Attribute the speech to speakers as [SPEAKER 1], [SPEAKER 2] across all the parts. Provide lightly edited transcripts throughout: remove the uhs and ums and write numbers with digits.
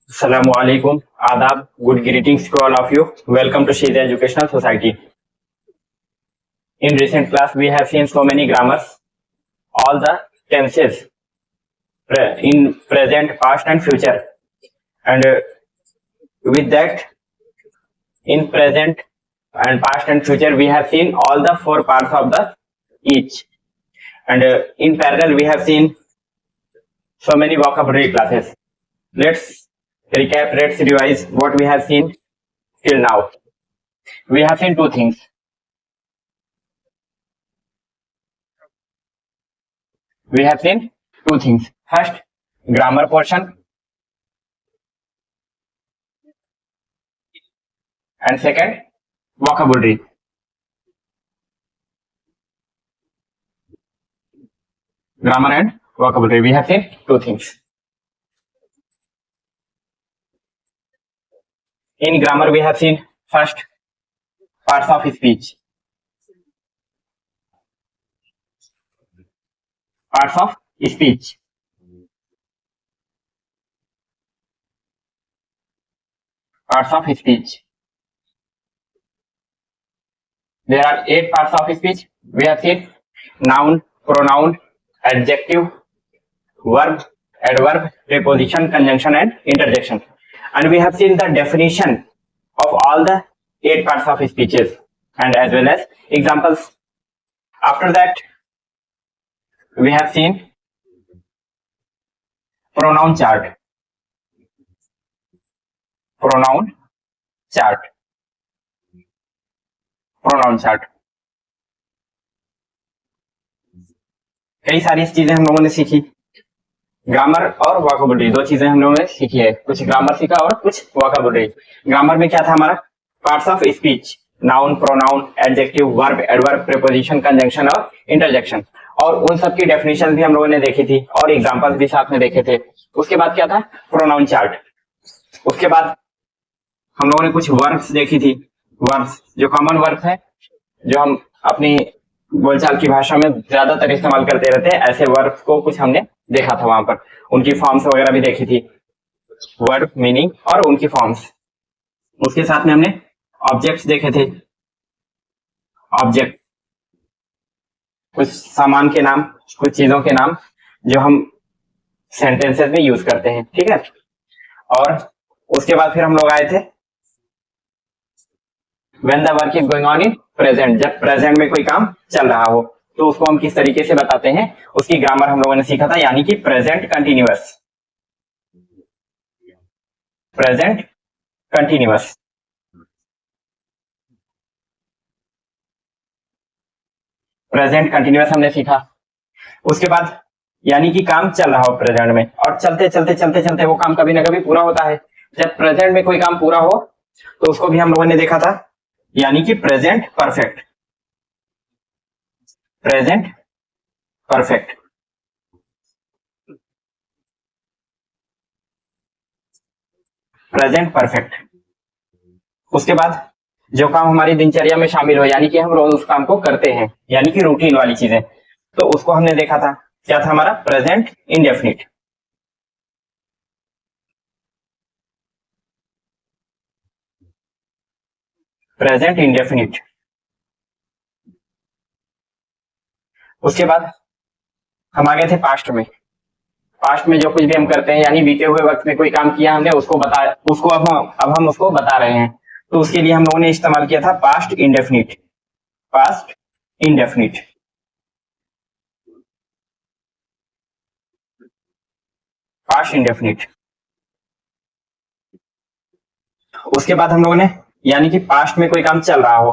[SPEAKER 1] Assalamualaikum, Adab, good greetings to all of you. Welcome to Shida Educational Society. In recent class, we have seen so many grammars, all the tenses in present, past, and future. And with that, in present and past and future, we have seen all the four parts of the each. And in parallel, we have seen so many vocabulary classes. Let's recap, let's revise what we have seen till now. We have seen two things. We have seen two things. First, grammar portion, and second, vocabulary. Grammar and vocabulary. We have seen two things. In grammar, we have seen first parts of speech. Parts of speech. Parts of speech. There are 8 parts of speech. We have seen noun, pronoun, adjective, verb, adverb, preposition, conjunction, and interjection. And we have seen the definition of all the 8 parts of speeches and as well as examples. After that, we have seen pronoun chart. Pronoun chart. Pronoun chart. कई सारी चीजें हम लोगों ने सीखी. Grammar और vocabulary दो चीजें हम लोगों ने सीखी है. कुछ ग्रामर सीखा और कुछ वोकैबुलरी. ग्रामर में क्या था हमारा? Parts of speech, noun, pronoun, adjective, verb, adverb, preposition, conjunction और इंटरजेक्शन. और उन सब की डेफिनेशन भी हम लोगों ने देखी थी और एग्जांपल्स भी साथ में देखे थे. उसके बाद क्या था? Pronoun chart. उसके बाद हम लोगों ने कुछ वर्ब्स देखी थी. वर्ब्स जो कॉमन वर्ब्स है, जो हम अपनी बोलचाल की भाषा में ज्यादातर इस्तेमाल करते रहते हैं, ऐसे वर्ब्स को कुछ हमने देखा था वहां पर. उनकी फॉर्म्स वगैरह भी देखी थी. वर्ब, मीनिंग और उनकी फॉर्म्स. उसके साथ में हमने ऑब्जेक्ट्स देखे थे. ऑब्जेक्ट कुछ सामान के नाम, कुछ चीजों के नाम जो हम सेंटेंसेस में यूज करते हैं. ठीक है. और उसके बाद फिर हम लोग आए थे when the work is going on in present. जब प्रेजेंट में कोई काम चल रहा हो तो उसको हम किस तरीके से बताते हैं, उसकी ग्रामर हम लोगों ने सीखा था, यानी कि present continuous. Present continuous. Present continuous हमने सीखा. उसके बाद यानी कि काम चल रहा हो प्रेजेंट में और चलते चलते चलते चलते वो काम कभी ना कभी पूरा होता है. जब प्रेजेंट में कोई काम पूरा हो तो उसको भी हम लोगों ने देखा था, यानी कि present perfect. Present perfect. Present perfect. उसके बाद जो काम हमारी दिनचर्या में शामिल हो, यानी कि हम रोज उस काम को करते हैं, यानी कि रूटीन वाली चीजें, तो उसको हमने देखा था. क्या था हमारा? Present indefinite. Present indefinite. उसके बाद हम आ गए थे पास्ट में. पास्ट में जो कुछ भी हम करते हैं, यानी बीते हुए वक्त में कोई काम किया हमने, उसको अब हम उसको बता रहे हैं, तो उसके लिए हम लोगों ने इस्तेमाल किया था past indefinite. Past indefinite. Past indefinite. उसके बाद हम लोगों ने, यानी कि पास्ट में कोई काम चल रहा हो.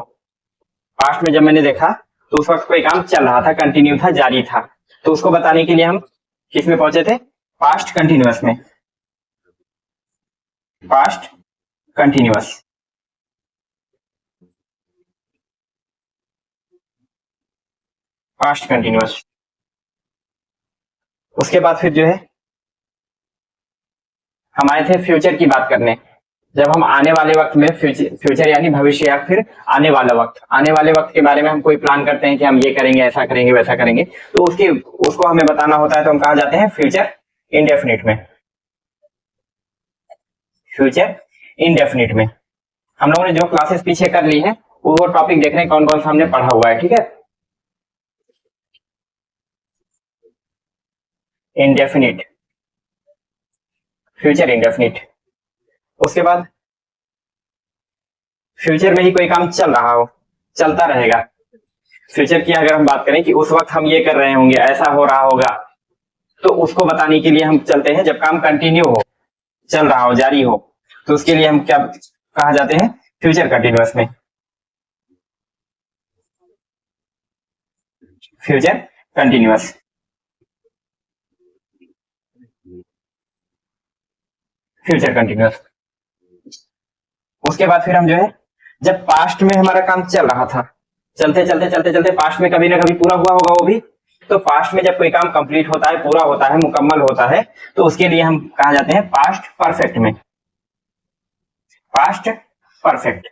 [SPEAKER 1] पास्ट में जब मैंने देखा तो उस वक्त कोई काम चल रहा था, कंटिन्यू था, जारी था, तो उसको बताने के लिए हम किस में पहुंचे थे? पास्ट कंटिन्यूअस में. Past continuous. Past continuous. उसके बाद फिर जो है हम आए थे फ्यूचर की बात करने. जब हम आने वाले वक्त में, फ्यूचर यानी भविष्य या फिर आने वाले वक्त के बारे में हम कोई प्लान करते हैं कि हम ये करेंगे, ऐसा करेंगे, वैसा करेंगे, तो उसको हमें बताना होता है, तो हम कहा जाते हैं फ्यूचर इंडेफिनिट में. फ्यूचर इंडेफिनिट में हम लोगों ने जो क्लासेस पीछे कर ली है वो टॉपिक देख रहे हैं कौन कौन सा हमने पढ़ा हुआ है, ठीक है। Indefinite, future indefinite. उसके बाद फ्यूचर में ही कोई काम चल रहा हो, चलता रहेगा। फ्यूचर की अगर हम बात करें कि उस वक्त हम ये कर रहे होंगे, ऐसा हो रहा होगा, तो उसको बताने के लिए हम चलते हैं जब काम कंटिन्यू हो, चल रहा हो, जारी हो, तो उसके लिए हम क्या कहा जाते हैं, फ्यूचर कंटिन्यूअस में। Future continuous, future continuous. उसके बाद फिर हम जो है जब पास्ट में हमारा काम चल रहा था, चलते चलते चलते चलते पास्ट में कभी ना कभी पूरा हुआ होगा वो भी, तो पास्ट में जब कोई काम कंप्लीट होता है, पूरा होता है, मुकम्मल होता है, तो उसके लिए हम कहा जाते हैं पास्ट परफेक्ट में। Past perfect,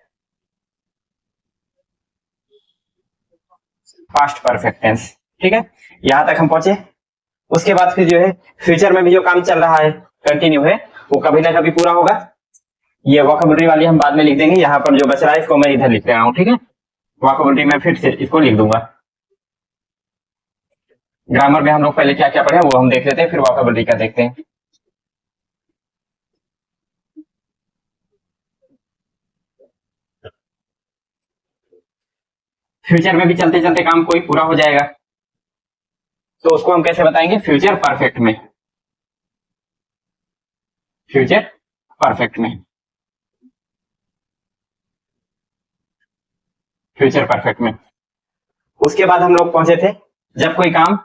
[SPEAKER 1] past perfect tense, ठीक है। यहां तक हम पहुंचे। उसके बाद फिर जो है फ्यूचर में भी जो काम चल रहा है, कंटिन्यू है, वो कभी ना कभी पूरा होगा। ये वोकैबुलरी वाली हम बाद में लिख देंगे, यहाँ पर जो बच रहा है इसको मैं इधर लिख रहा हूँ, ठीक है। वोकैबुलरी में फिर से इसको लिख दूंगा। ग्रामर में हम लोग पहले क्या क्या पढ़े वो हम देख लेते हैं, फिर वोकैबुलरी का देखते हैं। फ्यूचर में भी चलते चलते काम कोई पूरा हो जाएगा, तो उसको हम कैसे बताएंगे, फ्यूचर परफेक्ट में। फ्यूचर परफेक्ट में, फ्यूचर परफेक्ट में। उसके बाद हम लोग पहुंचे थे जब कोई काम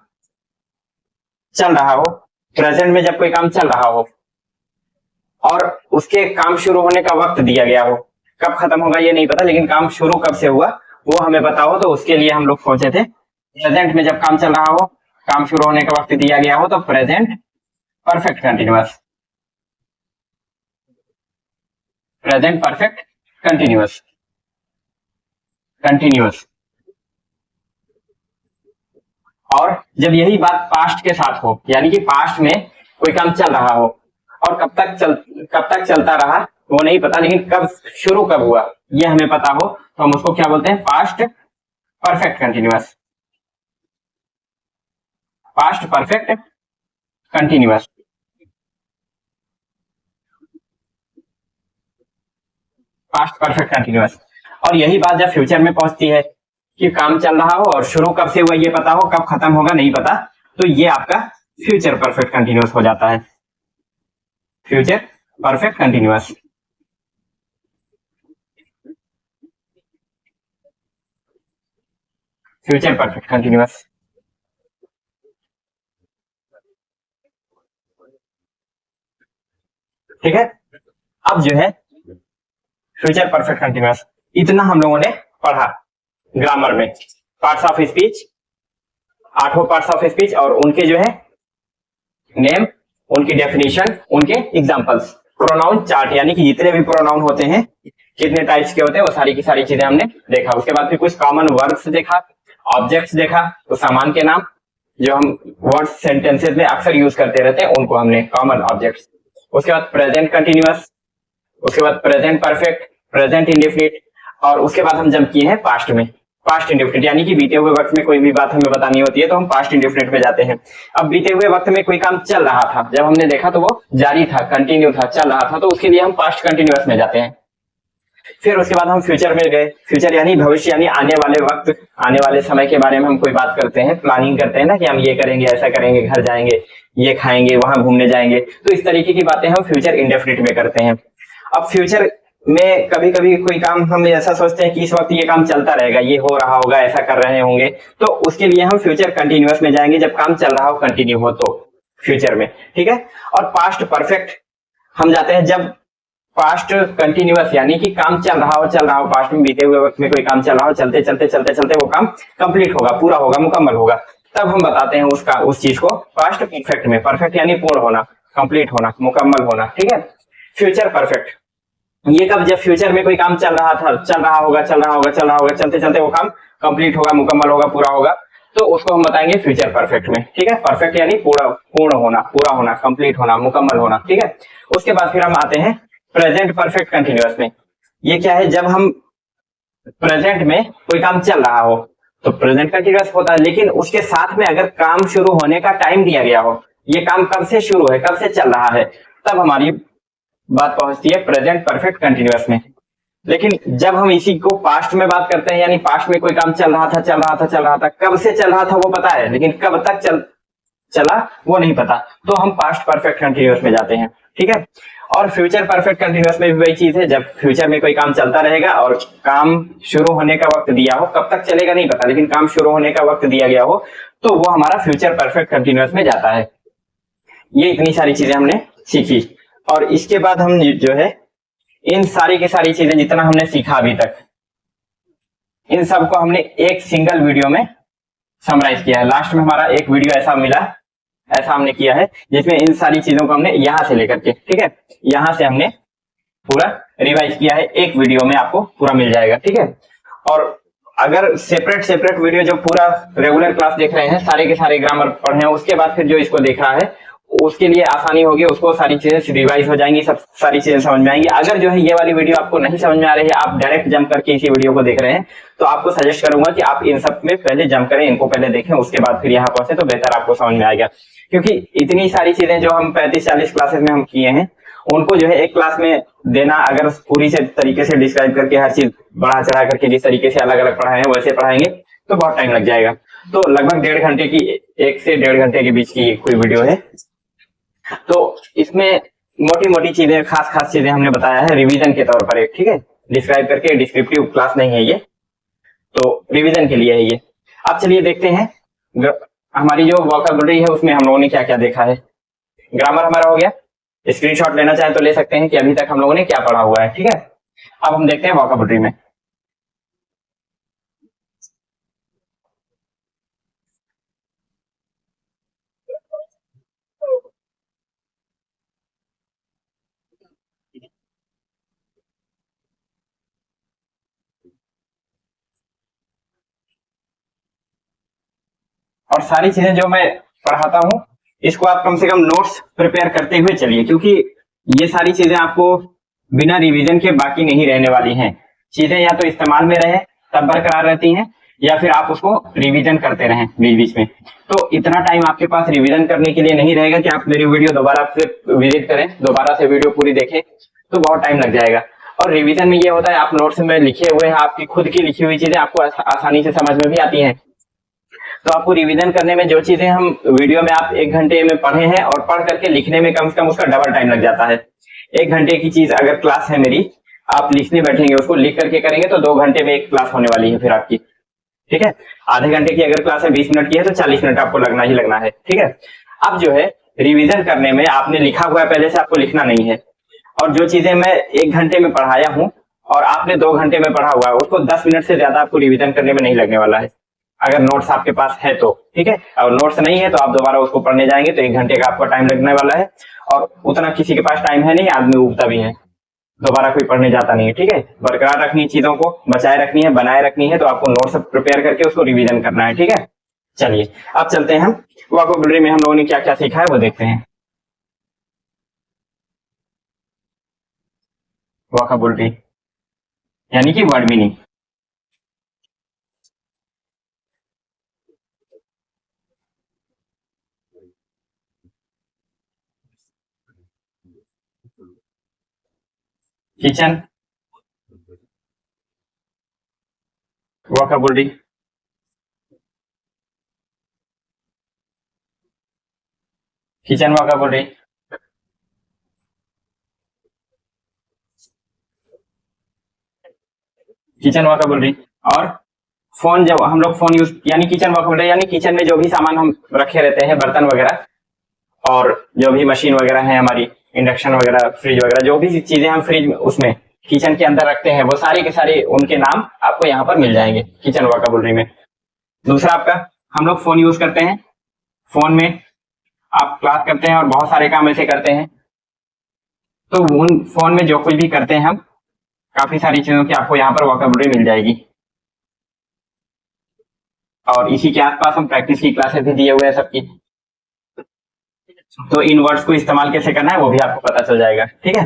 [SPEAKER 1] चल रहा हो, प्रेजेंट में जब कोई काम चल रहा हो और उसके काम शुरू होने का वक्त दिया गया हो, कब खत्म होगा ये नहीं पता, लेकिन काम शुरू कब से हुआ वो हमें पता हो, तो उसके लिए हम लोग पहुंचे थे प्रेजेंट में जब काम चल रहा हो, काम शुरू होने का वक्त दिया गया हो, तो present perfect continuous. Present perfect continuous, continuous. और जब यही बात पास्ट के साथ हो, यानी कि पास्ट में कोई काम चल रहा हो और कब तक चलता रहा वो नहीं पता, लेकिन कब शुरू कब हुआ ये हमें पता हो, तो हम उसको क्या बोलते हैं, past perfect continuous. Past perfect continuous, past perfect continuous. और यही बात जब फ्यूचर में पहुंचती है कि काम चल रहा हो और शुरू कब से हुआ ये पता हो, कब खत्म होगा नहीं पता, तो ये आपका फ्यूचर परफेक्ट कंटिन्यूअस हो जाता है। Future perfect continuous, future perfect continuous, ठीक है। अब जो है फ्यूचर परफेक्ट कंटिन्यूअस, इतना हम लोगों ने पढ़ा ग्रामर में, parts of speech, 8 parts of speech और उनके जो है नेम, उनकी डेफिनेशन, उनके एग्जांपल्स, प्रोनाउन चार्ट, यानी कि जितने भी प्रोनाउन होते हैं कितने टाइप्स के होते हैं वो सारी की सारी चीजें हमने देखा। उसके बाद फिर कुछ कॉमन वर्ड्स देखा, ऑब्जेक्ट्स देखा, तो सामान के नाम जो हम वर्ड्स सेंटेंसेस में अक्सर यूज करते रहते हैं उनको हमने कॉमन ऑब्जेक्ट्स। उसके बाद प्रेजेंट कंटिन्यूअस, उसके बाद प्रेजेंट परफेक्ट, प्रेजेंट इंडेफिनिट, और उसके बाद हम जंप किए हैं पास्ट में, पास्ट इंडेफिनिट, यानी कि बीते हुए वक्त में कोई भी बात हमें बतानी होती है तो हम पास्ट इंडेफिनिट में जाते हैं। अब बीते हुए वक्त में कोई काम चल रहा था, जब हमने देखा तो वो जारी था, कंटिन्यू था, चल रहा था, तो उसके लिए हम पास्ट कंटिन्यूअस में जाते हैं। फिर उसके बाद हम फ्यूचर में गए, फ्यूचर यानी भविष्य, यानी आने वाले वक्त, आने वाले समय के बारे में हम कोई बात करते हैं, प्लानिंग करते हैं ना कि हम ये करेंगे, ऐसा करेंगे, घर जाएंगे, ये खाएंगे, वहां घूमने जाएंगे, तो इस तरीके की बातें हम फ्यूचर इंडेफिनिट में करते हैं। अब फ्यूचर में कभी कभी कोई काम हम ऐसा सोचते हैं कि इस वक्त ये काम चलता रहेगा, ये हो रहा होगा, ऐसा कर रहे होंगे, तो उसके लिए हम फ्यूचर कंटिन्यूअस में जाएंगे, जब काम चल रहा हो, कंटिन्यू हो, तो फ्यूचर में, ठीक है। और पास्ट परफेक्ट हम जाते हैं जब पास्ट कंटिन्यूअस, यानी कि काम चल रहा हो, पास्ट में बीते हुए वक्त में कोई काम चल रहा हो, चलते चलते वो काम कंप्लीट होगा, पूरा होगा, मुकम्मल होगा, तब हम बताते हैं उस चीज को पास्ट परफेक्ट में। परफेक्ट यानी पूर्ण होना, कंप्लीट होना, मुकम्मल होना, ठीक है। फ्यूचर परफेक्ट ये कब, जब फ्यूचर में कोई काम चल रहा होगा, चलते चलते वो काम कंप्लीट होगा, मुकम्मल होगा, पूरा होगा, तो उसको हम बताएंगे फ्यूचर परफेक्ट में, ठीक है। परफेक्ट यानी पूर्ण होना, कंप्लीट होना, मुकम्मल होना, ठीक है। उसके बाद फिर हम आते हैं प्रेजेंट परफेक्ट कंटिन्यूअस में ये क्या है, जब हम प्रेजेंट में कोई काम चल रहा हो तो प्रेजेंट कंटिन्यूअस होता है, लेकिन उसके साथ में अगर काम शुरू होने का टाइम दिया गया हो, ये काम कब से शुरू है, कब से चल रहा है, तब हमारी बात पहुंचती है प्रेजेंट परफेक्ट कंटिन्यूअस में। लेकिन जब हम इसी को पास्ट में बात करते हैं, यानी पास्ट में कोई काम चल रहा था, कब से चल रहा था वो पता है, लेकिन कब तक चला वो नहीं पता, तो हम पास्ट परफेक्ट कंटिन्यूअस में जाते हैं। ठीक है, और फ्यूचर परफेक्ट कंटिन्यूअस में भी वही चीज है, जब फ्यूचर में कोई काम चलता रहेगा और काम शुरू होने का वक्त दिया हो, कब तक चलेगा नहीं पता, लेकिन काम शुरू होने का वक्त दिया गया हो, तो वो हमारा फ्यूचर परफेक्ट कंटिन्यूअस में जाता है। ये इतनी सारी चीजें हमने सीखी, और इसके बाद हम जो है इन सारी की सारी चीजें जितना हमने सीखा अभी तक, इन सबको हमने एक सिंगल वीडियो में समराइज किया है। लास्ट में हमारा एक वीडियो ऐसा मिला, ऐसा हमने किया है जिसमें इन सारी चीजों को हमने यहां से लेकर के, ठीक है, यहां से हमने पूरा रिवाइज किया है, एक वीडियो में आपको पूरा मिल जाएगा। ठीक है, और अगर सेपरेट वीडियो जो पूरा रेगुलर क्लास देख रहे हैं, सारे के सारे ग्रामर पढ़े हैं, उसके बाद फिर जो इसको देख रहा है उसके लिए आसानी होगी, उसको सारी चीजें रिवाइज हो जाएंगी, सब सारी चीजें समझ में आएंगी। अगर जो है ये वाली वीडियो आपको नहीं समझ में आ रही है, आप डायरेक्ट जंप करके इसी वीडियो को देख रहे हैं, तो आपको सजेस्ट करूंगा कि आप इन सब में पहले जंप करें, इनको पहले देखें, उसके बाद फिर यहाँ पहुंचे तो बेहतर आपको समझ में आएगा। क्योंकि इतनी सारी चीजें जो हम 35-40 क्लासेस में हम किए हैं, उनको जो है एक क्लास में देना, अगर पूरी से तरीके से डिस्क्राइब करके हर चीज बढ़ा चढ़ा करके जिस तरीके से अलग अलग पढ़ाए हैं वैसे पढ़ाएंगे तो बहुत टाइम लग जाएगा। तो लगभग 1.5 घंटे की, 1 से 1.5 घंटे के बीच की कोई वीडियो है, तो इसमें मोटी मोटी चीजें, खास चीजें हमने बताया है रिवीजन के तौर पर एक, ठीक है, डिस्क्राइब करके, डिस्क्रिप्टिव क्लास नहीं है ये, तो रिवीजन के लिए है ये। अब चलिए देखते हैं हमारी जो वोकैबुलरी है उसमें हम लोगों ने क्या क्या देखा है। ग्रामर हमारा हो गया, स्क्रीनशॉट लेना चाहे तो ले सकते हैं कि अभी तक हम लोगों ने क्या पढ़ा हुआ है। ठीक है, अब हम देखते हैं वोकैबुलरी में। और सारी चीजें जो मैं पढ़ाता हूँ इसको आप कम से कम नोट्स प्रिपेयर करते हुए चलिए, क्योंकि ये सारी चीजें आपको बिना रिवीजन के बाकी नहीं रहने वाली हैं। चीजें या तो इस्तेमाल में रहे तब बरकरार रहती हैं, या फिर आप उसको रिवीजन करते रहें बीच बीच में। तो इतना टाइम आपके पास रिवीजन करने के लिए नहीं रहेगा कि आप मेरी वीडियो दोबारा से विजिट करें, दोबारा से वीडियो पूरी देखें, तो बहुत टाइम लग जाएगा। और रिवीजन में ये होता है, आप नोट्स में लिखे हुए हैं, आपकी खुद की लिखी हुई चीजें आपको आसानी से समझ में भी आती हैं। तो आपको रिवीजन करने में जो चीजें हम वीडियो में आप 1 घंटे में पढ़े हैं और पढ़ करके लिखने में कम से कम उसका डबल टाइम लग जाता है। 1 घंटे की चीज अगर क्लास है मेरी, आप लिखने बैठेंगे, उसको लिख करके करेंगे तो 2 घंटे में एक क्लास होने वाली है फिर आपकी। ठीक है, आधे घंटे की अगर क्लास है 20 मिनट की है तो 40 मिनट आपको लगना ही लगना है। ठीक है, अब जो है रिवीजन करने में आपने लिखा हुआ है पहले से, आपको लिखना नहीं है, और जो चीजें मैं 1 घंटे में पढ़ाया हूं और आपने 2 घंटे में पढ़ा हुआ है, उसको 10 मिनट से ज्यादा आपको रिवीजन करने में नहीं लगने वाला है, अगर नोट्स आपके पास है तो। ठीक है, और नोट्स नहीं है तो आप दोबारा उसको पढ़ने जाएंगे तो 1 घंटे का आपको टाइम लगने वाला है, और उतना किसी के पास टाइम है नहीं, आदमी उगता भी है, दोबारा कोई पढ़ने जाता नहीं है। ठीक है, बरकरार रखनी है, चीजों को बचाए रखनी है, बनाए रखनी है, तो आपको नोट्स प्रिपेयर करके उसको रिवीजन करना है। ठीक है, चलिए अब चलते हैं हम वोकैबुलरी में हम लोगों ने क्या क्या सीखा है वो देखते हैं। वोकैबुलरी यानी कि word meaning. Kitchen, vocabulary, kitchen vocabulary, kitchen vocabulary. और फोन, जब हम लोग फोन यूज, यानी किचन वोकैबुलरी यानी किचन में जो भी सामान हम रखे रहते हैं, बर्तन वगैरह, और जो भी मशीन वगैरह है हमारी, इंडक्शन वगैरह, फ्रिज वगैरह, जो भी चीजें हम फ्रिज में उसमें किचन के अंदर रखते हैं, वो सारी के सारे उनके नाम आपको यहाँ पर मिल जाएंगे किचन वोकैबुलरी में। दूसरा आपका, हम लोग फोन यूज करते हैं, फोन में आप क्लास करते हैं और बहुत सारे काम ऐसे करते हैं, तो उन फोन में जो कुछ भी करते हैं हम, काफी सारी चीजों की आपको यहाँ पर वोकैबुलरी मिल जाएगी। और इसी के आसपास हम प्रैक्टिस की क्लासेस भी दिए हुए हैं सबकी, तो इन वर्ड्स को इस्तेमाल कैसे करना है वो भी आपको पता चल जाएगा। ठीक है,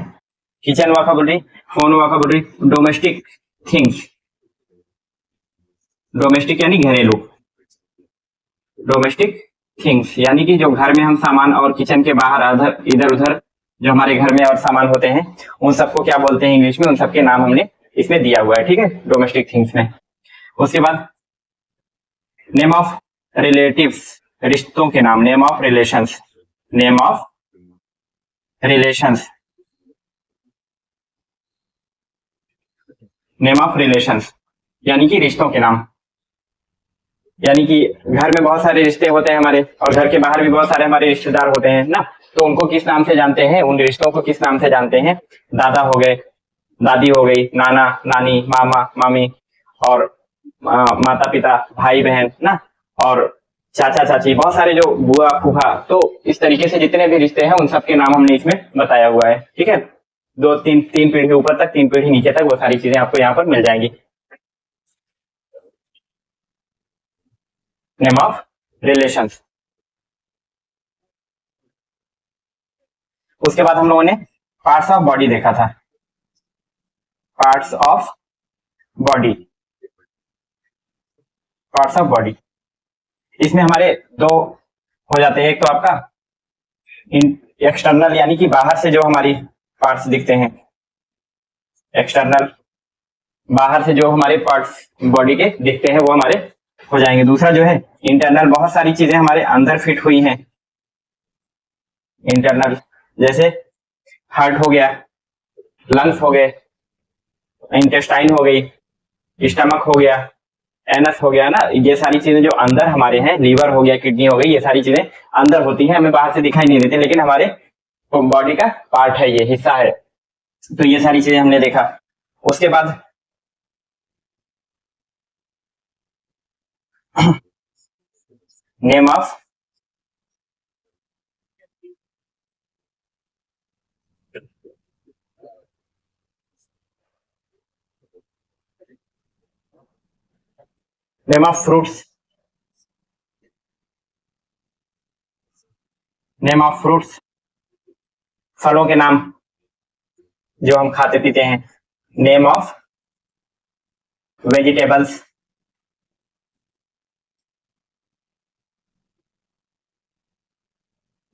[SPEAKER 1] kitchen vocabulary, phone vocabulary, domestic things, domestic यानी घरेलू, डोमेस्टिक थिंग्स यानी कि जो घर में हम सामान और किचन के बाहर इधर उधर जो हमारे घर में और सामान होते हैं उन सबको क्या बोलते हैं इंग्लिश में, उन सबके नाम हमने इसमें दिया हुआ है, ठीक है, डोमेस्टिक थिंग्स में। उसके बाद नेम ऑफ रिलेटिव्स, रिश्तों के नाम, name of relations, name of relations, name of relations यानी कि रिश्तों के नाम, यानी कि घर में बहुत सारे रिश्ते होते हैं हमारे और घर के बाहर भी बहुत सारे हमारे रिश्तेदार होते हैं ना, तो उनको किस नाम से जानते हैं, उन रिश्तों को किस नाम से जानते हैं, दादा हो गए, दादी हो गई, नाना नानी, मामा मामी और माता पिता, भाई बहन ना, और चाचा चाची, बहुत सारे जो बुआ फूफा, तो इस तरीके से जितने भी रिश्ते हैं उन सबके नाम हमने इसमें बताया हुआ है, ठीक है। दो तीन तीन पीढ़ी ऊपर तक, तीन पीढ़ी नीचे तक वो सारी चीजें आपको यहाँ पर मिल जाएंगी। Name of relations. उसके बाद हम लोगों ने पार्ट्स ऑफ बॉडी देखा था, parts of body, parts of body, इसमें हमारे दो हो जाते हैं, एक तो आपका एक्सटर्नल यानी कि बाहर से जो हमारी पार्ट्स दिखते हैं, एक्सटर्नल बाहर से जो हमारे पार्ट्स बॉडी के दिखते हैं वो हमारे हो जाएंगे। दूसरा जो है इंटरनल, बहुत सारी चीजें हमारे अंदर फिट हुई हैं, इंटरनल, जैसे हार्ट हो गया, लंग्स हो गए, इंटेस्टाइन हो गई, स्टमक हो गया, एनस हो गया ना, ये सारी चीजें जो अंदर हमारे हैं, लीवर हो गया, किडनी हो गई, ये सारी चीजें अंदर होती हैं, हमें बाहर से दिखाई नहीं देती, लेकिन हमारे बॉडी का पार्ट है, ये हिस्सा है, तो ये सारी चीजें हमने देखा। उसके बाद name of name of fruits, name of fruits, फलों के नाम जो हम खाते पीते हैं। Name of vegetables,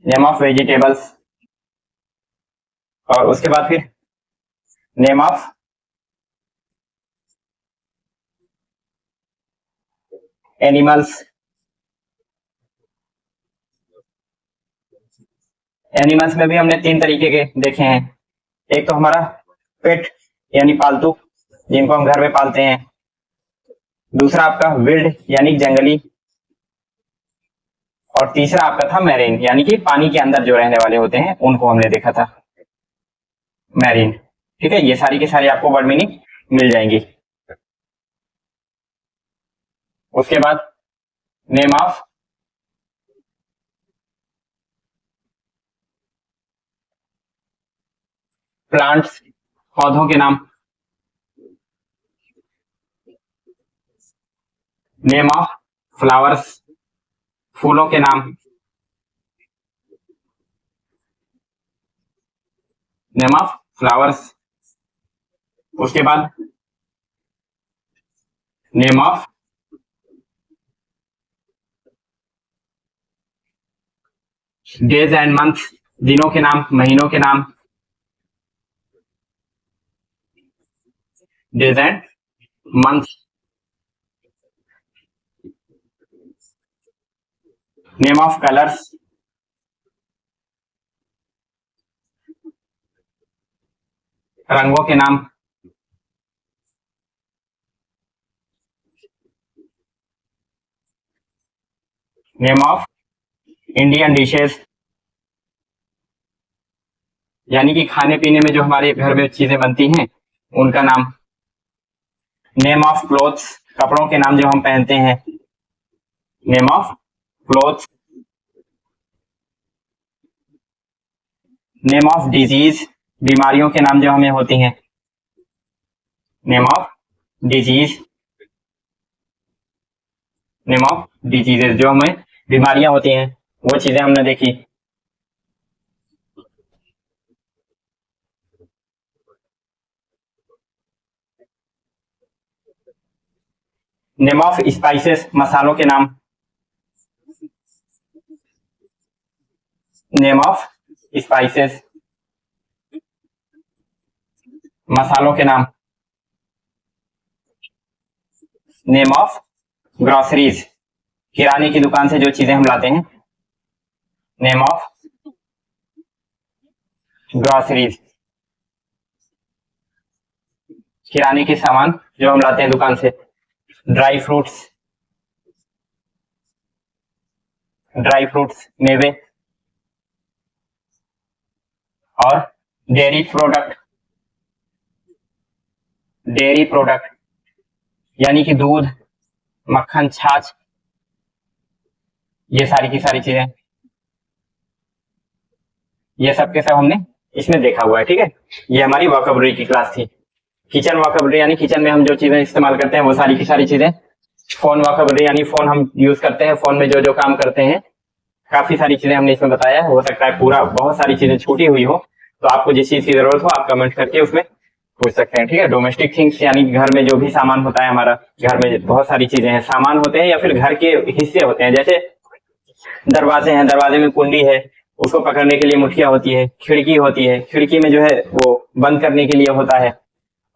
[SPEAKER 1] name of vegetables, और उसके बाद फिर नेम ऑफ एनिमल्स, एनिमल्स में भी हमने तीन तरीके के देखे हैं, एक तो हमारा पेट यानी पालतू, जिनको हम घर में पालते हैं, दूसरा आपका विल्ड यानी जंगली, और तीसरा आपका था मैरीन यानी कि पानी के अंदर जो रहने वाले होते हैं उनको हमने देखा था, मैरीन, ठीक है। ये सारी के सारी आपको वर्ड मीनिंग मिल जाएंगी। उसके बाद नेम ऑफ प्लांट्स, पौधों के नाम, नेम ऑफ फ्लावर्स, फूलों के नाम, नेम ऑफ फ्लावर्स। उसके बाद name of days and month, दिनों के नाम, महीनों के नाम, days and month. Name of colours, रंगों के नाम, नेम ऑफ इंडियन डिशेस यानी कि खाने पीने में जो हमारे घर में चीजें बनती हैं उनका नाम, नेम ऑफ क्लोथ्स, कपड़ों के नाम जो हम पहनते हैं, name of clothes, name of disease, बीमारियों के नाम जो हमें होती हैं, name of disease, name of diseases, जो हमें बीमारियां होती हैं वो चीजें हमने देखी। नेम ऑफ स्पाइसेस, मसालों के नाम। नेम ऑफ स्पाइसेस, मसालों के नाम। नेम ऑफ ग्रोसरीज, किराने की दुकान से जो चीजें हम लाते हैं। नेम ऑफ ग्रोसरीज, किराने के सामान जो हम लाते हैं दुकान से। ड्राई फ्रूट्स, ड्राई फ्रूट्स मेवे। और डेयरी प्रोडक्ट, डेयरी प्रोडक्ट यानी कि दूध, मक्खन, छाछ, ये सारी की सारी चीजें, ये सब के सब हमने इसमें देखा हुआ है। ठीक है, ये हमारी वोकैबुलरी की क्लास थी। किचन वोकैबुलरी यानी किचन में हम जो चीजें इस्तेमाल करते हैं वो सारी की सारी चीजें। फोन वोकैबुलरी यानी फोन हम यूज करते हैं, फोन में जो जो काम करते हैं, काफी सारी चीजें हमने इसमें बताया है। हो सकता है पूरा बहुत सारी चीजें छूटी हुई हो, तो आपको जिस चीज की जरूरत हो आप कमेंट करके उसमें पूछ सकते हैं। ठीक है, डोमेस्टिक थिंग्स यानी घर में जो भी सामान होता है, हमारा घर में बहुत सारी चीजें हैं, सामान होते हैं या फिर घर के हिस्से होते हैं। जैसे दरवाजे हैं, दरवाजे में कुंडी है, उसको पकड़ने के लिए मुठिया होती है। खिड़की होती है, खिड़की में जो है वो बंद करने के लिए होता है।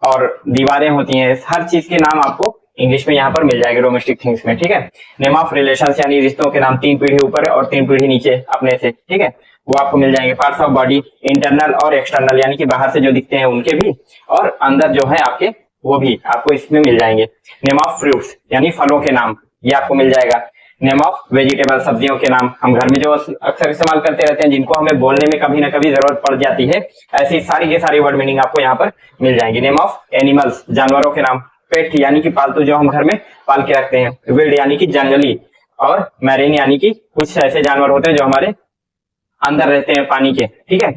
[SPEAKER 1] और दीवारें होती हैं। हर चीज के नाम आपको इंग्लिश में यहाँ पर मिल जाएंगे डोमेस्टिक थिंग्स में। ठीक है, नेम ऑफ रिलेशंस यानी रिश्तों के नाम, 3 पीढ़ी ऊपर और 3 पीढ़ी नीचे अपने से। ठीक है, वो आपको मिल जाएंगे। पार्ट्स ऑफ बॉडी, इंटरनल और एक्सटर्नल यानी कि बाहर से जो दिखते हैं उनके भी, और अंदर जो है आपके वो भी आपको इसमें मिल जाएंगे। नेम ऑफ फ्रूट्स यानी फलों के नाम, ये आपको मिल जाएगा। नेम ऑफ वेजिटेबल, सब्जियों के नाम, हम घर में जो अक्सर इस्तेमाल करते रहते हैं, जिनको हमें बोलने में कभी ना कभी जरूरत पड़ जाती है, ऐसी सारी के सारी वर्ड मीनिंग आपको यहाँ पर मिल जाएंगी। नेम ऑफ एनिमल्स, जानवरों के नाम। पेट यानी कि पालतू, जो हम घर में पाल के रखते हैं। विल्ड यानी कि जंगली। और मैरीन यानी कि कुछ ऐसे जानवर होते हैं जो हमारे अंदर रहते हैं पानी के। ठीक है,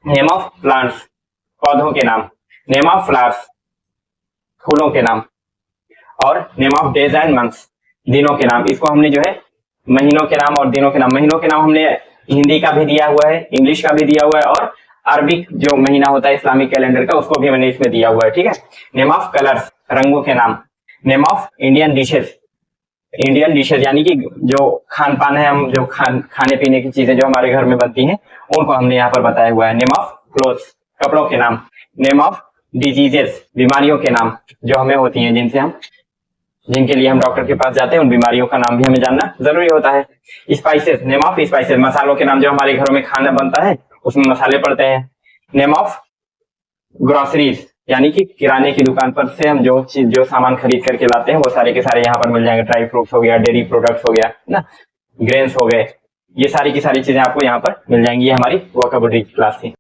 [SPEAKER 1] नेम ऑफ प्लांट्स, पौधों के नाम। नेम ऑफ फ्लावर्स, फूलों के नाम। और name of days and months, दिनों के नाम। इसको हमने जो है महीनों के नाम और दिनों के नाम, महीनों के नाम हमने हिंदी का भी दिया हुआ है, इंग्लिश का भी दिया हुआ है, और अरबिक जो महीना होता है इस्लामिक कैलेंडर का, उसको भी मैंने इसमें दिया हुआ है। ठीक है, नेम ऑफ कलर्स, रंगों के नाम। Name of Indian dishes, Indian dishes यानी कि जो खान पान है, हम जो खाने पीने की चीजें जो हमारे घर में बनती हैं, उनको हमने यहाँ पर बताया हुआ है। नेम ऑफ क्लोथ्स, कपड़ों के नाम। नेम ऑफ डिजीजेस, बीमारियों के नाम जो हमें होती हैं, जिनके लिए हम डॉक्टर के पास जाते हैं, उन बीमारियों का नाम भी हमें जानना जरूरी होता है। स्पाइसेस, नेम ऑफ स्पाइसेस, मसालों के नाम, जो हमारे घरों में खाना बनता है उसमें मसाले पड़ते हैं। नेम ऑफ ग्रोसरीज यानी कि किराने की दुकान पर से हम जो सामान खरीद करके लाते हैं वो सारे के सारे यहाँ पर मिल जाएंगे। ड्राई फ्रूट्स हो गया, डेयरी प्रोडक्ट्स हो गया ना, ग्रेन्स हो गए, ये सारी की सारी चीजें आपको यहाँ पर मिल जाएंगी। ये हमारी वोकैबुलरी क्लास थी।